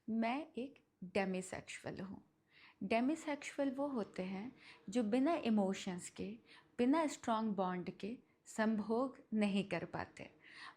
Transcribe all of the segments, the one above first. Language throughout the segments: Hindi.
मैं एक डेमिसेक्सुअल हूँ। डेमिसेक्सुअल वो होते हैं जो बिना इमोशंस के, बिना स्ट्रॉन्ग बॉन्ड के संभोग नहीं कर पाते।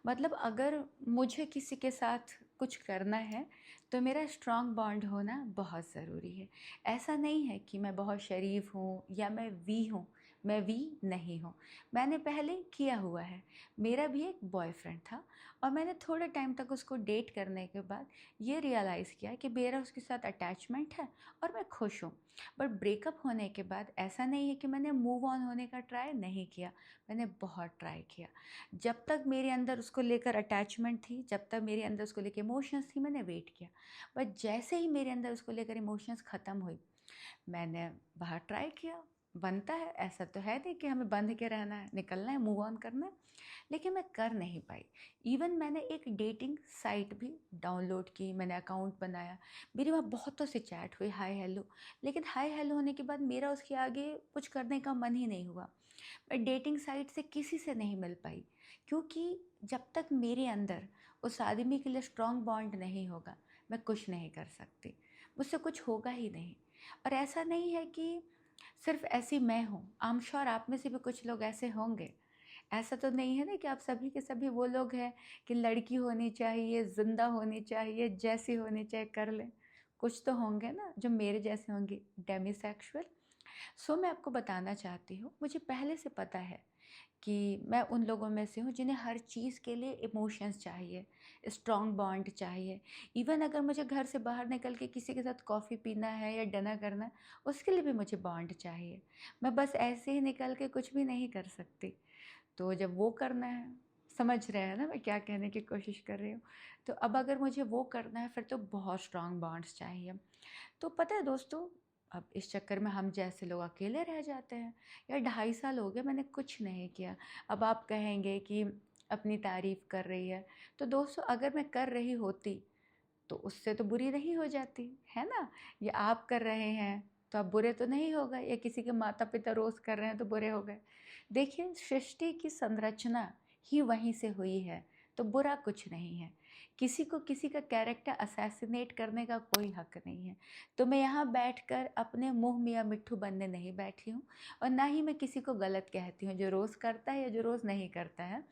मतलब अगर मुझे किसी के साथ कुछ करना है तो मेरा स्ट्रॉन्ग बॉन्ड होना बहुत ज़रूरी है। ऐसा नहीं है कि मैं बहुत शरीफ हूँ या मैं वी हूँ। मैं वी नहीं हूँ। मैंने पहले किया हुआ है। मेरा भी एक बॉयफ्रेंड था और मैंने थोड़े टाइम तक उसको डेट करने के बाद ये रियलाइज़ किया कि मेरा उसके साथ अटैचमेंट है और मैं खुश हूँ। बट ब्रेकअप होने के बाद ऐसा नहीं है कि मैंने मूव ऑन होने का ट्राई नहीं किया। मैंने बहुत ट्राई किया। जब तक मेरे अंदर उसको लेकर अटैचमेंट थी, जब तक मेरे अंदर उसको लेकर इमोशंस थी, मैंने वेट किया। बट जैसे ही मेरे अंदर उसको लेकर इमोशंस ख़त्म हुई, मैंने बाहर ट्राई किया। बनता है, ऐसा तो है नहीं कि हमें बंध के रहना है, निकलना है, मूव ऑन करना है। लेकिन मैं कर नहीं पाई। इवन मैंने एक डेटिंग साइट भी डाउनलोड की, मैंने अकाउंट बनाया। मेरी वहाँ बहुतों से चैट हुई, हाय हेलो। लेकिन हाय हेलो होने के बाद मेरा उसके आगे कुछ करने का मन ही नहीं हुआ। मैं डेटिंग साइट से किसी से नहीं मिल पाई, क्योंकि जब तक मेरे अंदर उस आदमी के लिए स्ट्रॉन्ग बॉन्ड नहीं होगा, मैं कुछ नहीं कर सकती। मुझसे कुछ होगा ही नहीं। और ऐसा नहीं है कि सिर्फ ऐसी मैं हूँ, आई एम श्योर आप में से भी कुछ लोग ऐसे होंगे। ऐसा तो नहीं है ना कि आप सभी के सभी वो लोग हैं कि लड़की होनी चाहिए, जिंदा होनी चाहिए, जैसी होनी चाहिए कर लें। कुछ तो होंगे ना जो मेरे जैसे होंगे, डेमिसेक्सुअल। सो मैं आपको बताना चाहती हूँ, मुझे पहले से पता है कि मैं उन लोगों में से हूँ जिन्हें हर चीज़ के लिए इमोशंस चाहिए, स्ट्रॉन्ग बॉन्ड चाहिए। इवन अगर मुझे घर से बाहर निकल के किसी के साथ कॉफ़ी पीना है या डिनर करना है, उसके लिए भी मुझे बॉन्ड चाहिए। मैं बस ऐसे ही निकल के कुछ भी नहीं कर सकती। तो जब वो करना है, समझ रहे हैं ना मैं क्या कहने की कोशिश कर रही हूँ। तो अब अगर मुझे वो करना है फिर तो बहुत स्ट्रॉन्ग बॉन्ड्स चाहिए। तो पता है दोस्तों, अब इस चक्कर में हम जैसे लोग अकेले रह जाते हैं। यार 2.5 साल हो गए, मैंने कुछ नहीं किया। अब आप कहेंगे कि अपनी तारीफ़ कर रही है। तो दोस्तों, अगर मैं कर रही होती तो उससे तो बुरी नहीं हो जाती, है ना? या आप कर रहे हैं तो आप बुरे तो नहीं हो गए, या किसी के माता पिता रोज़ कर रहे हैं तो बुरे हो गए। देखिए, सृष्टि की संरचना ही वहीं से हुई है, तो बुरा कुछ नहीं है। किसी को किसी का कैरेक्टर असैसिनेट करने का कोई हक नहीं है। तो मैं यहाँ बैठकर अपने मुँह मियाँ मिट्ठू बनने नहीं बैठी हूँ, और ना ही मैं किसी को गलत कहती हूँ जो रोज़ करता है या जो रोज़ नहीं करता है।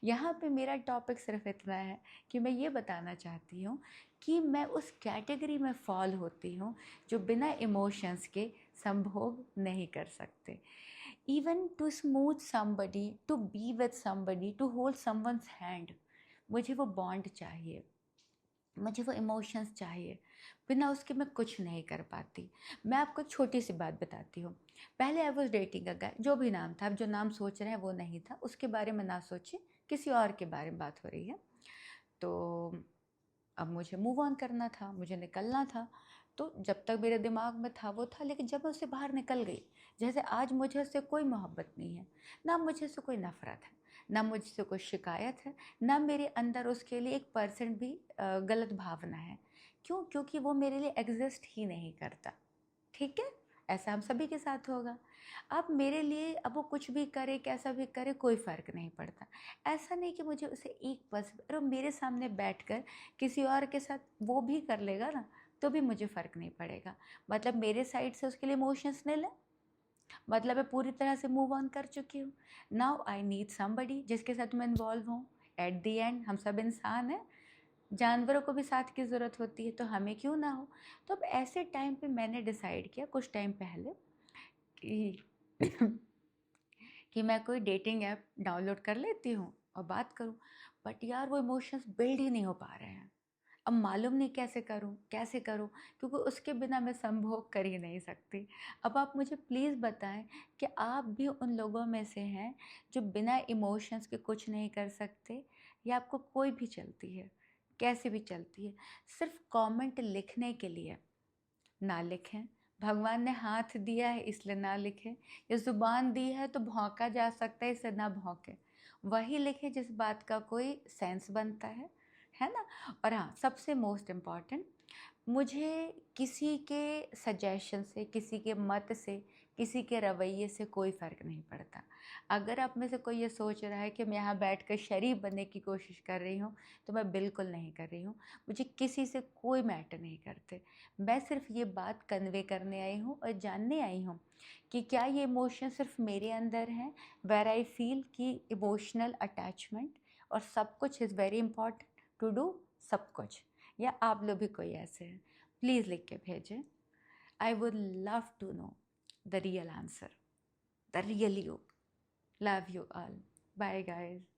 यहाँ पे मेरा टॉपिक सिर्फ इतना है कि मैं ये बताना चाहती हूँ कि मैं उस कैटेगरी में फॉल होती हूँ जो बिना इमोशंस के संभोग नहीं कर सकते। Even to smooth somebody, to be with somebody, to hold someone's hand, मुझे वो बॉन्ड चाहिए, मुझे वो इमोशंस चाहिए। बिना उसके मैं कुछ नहीं कर पाती। मैं आपको एक छोटी सी बात बताती हूँ। पहले आई वॉज डेटिंग अ गाय, जो भी नाम था, अब जो नाम सोच रहे हैं वो नहीं था, उसके बारे में ना सोचिए, किसी और के बारे में बात हो रही है। तो अब मुझे मूव ऑन करना था, मुझे निकलना था। तो जब तक मेरे दिमाग में था वो था, लेकिन जब मैं उससे बाहर निकल गई, जैसे आज मुझे उससे कोई मोहब्बत नहीं है, ना मुझे उससे कोई नफ़रत है, ना मुझसे कोई शिकायत है, ना मेरे अंदर उसके लिए 1% भी गलत भावना है। क्यों? क्योंकि वो मेरे लिए एग्जिस्ट ही नहीं करता। ठीक है? ऐसा हम सभी के साथ होगा। अब मेरे लिए अब वो कुछ भी करे, कैसा भी करे, कोई फ़र्क नहीं पड़ता। ऐसा नहीं कि मुझे उसे 1% अरे मेरे सामने बैठकर किसी और के साथ वो भी कर लेगा ना, तो भी मुझे फ़र्क नहीं पड़ेगा। मतलब मेरे साइड से उसके लिए इमोशंस नहीं ले, मतलब मैं पूरी तरह से मूव ऑन कर चुकी हूँ। नाउ आई नीड समबडी जिसके साथ मैं इन्वॉल्व हूँ। एट द एंड हम सब इंसान हैं, जानवरों को भी साथ की ज़रूरत होती है, तो हमें क्यों ना हो। तो अब ऐसे टाइम पे मैंने डिसाइड किया कुछ टाइम पहले कि कि मैं कोई डेटिंग ऐप डाउनलोड कर लेती हूँ और बात करूँ। बट यार वो इमोशंस बिल्ड ही नहीं हो पा रहे हैं। अब मालूम नहीं कैसे करूँ, कैसे करूँ, क्योंकि उसके बिना मैं संभोग कर ही नहीं सकती। अब आप मुझे प्लीज़ बताएं कि आप भी उन लोगों में से हैं जो बिना इमोशंस के कुछ नहीं कर सकते, या आपको कोई भी चलती है, कैसे भी चलती है, सिर्फ कमेंट लिखने के लिए। ना लिखें। भगवान ने हाथ दिया है इसलिए ना लिखें, या ज़ुबान दी है तो भौंका जा सकता है, इससे ना भौंके। वही लिखें जिस बात का कोई सेंस बनता है ना? और हाँ, सबसे मोस्ट इम्पॉर्टेंट, मुझे किसी के सजेशन से, किसी के मत से, किसी के रवैये से कोई फ़र्क नहीं पड़ता। अगर आप में से कोई ये सोच रहा है कि मैं यहाँ बैठकर शरीफ बनने की कोशिश कर रही हूँ, तो मैं बिल्कुल नहीं कर रही हूँ। मुझे किसी से कोई मैटर नहीं करते। मैं सिर्फ ये बात कन्वे करने आई हूँ और जानने आई हूँ कि क्या ये इमोशन सिर्फ मेरे अंदर हैं, वेयर आई फील कि इमोशनल अटैचमेंट और सब कुछ is very important to do, सब कुछ, या आप लोग भी कोई ऐसे हैं, प्लीज़ लिख के भेजें। I would love to know the real answer, the real you. Love you all. Bye guys.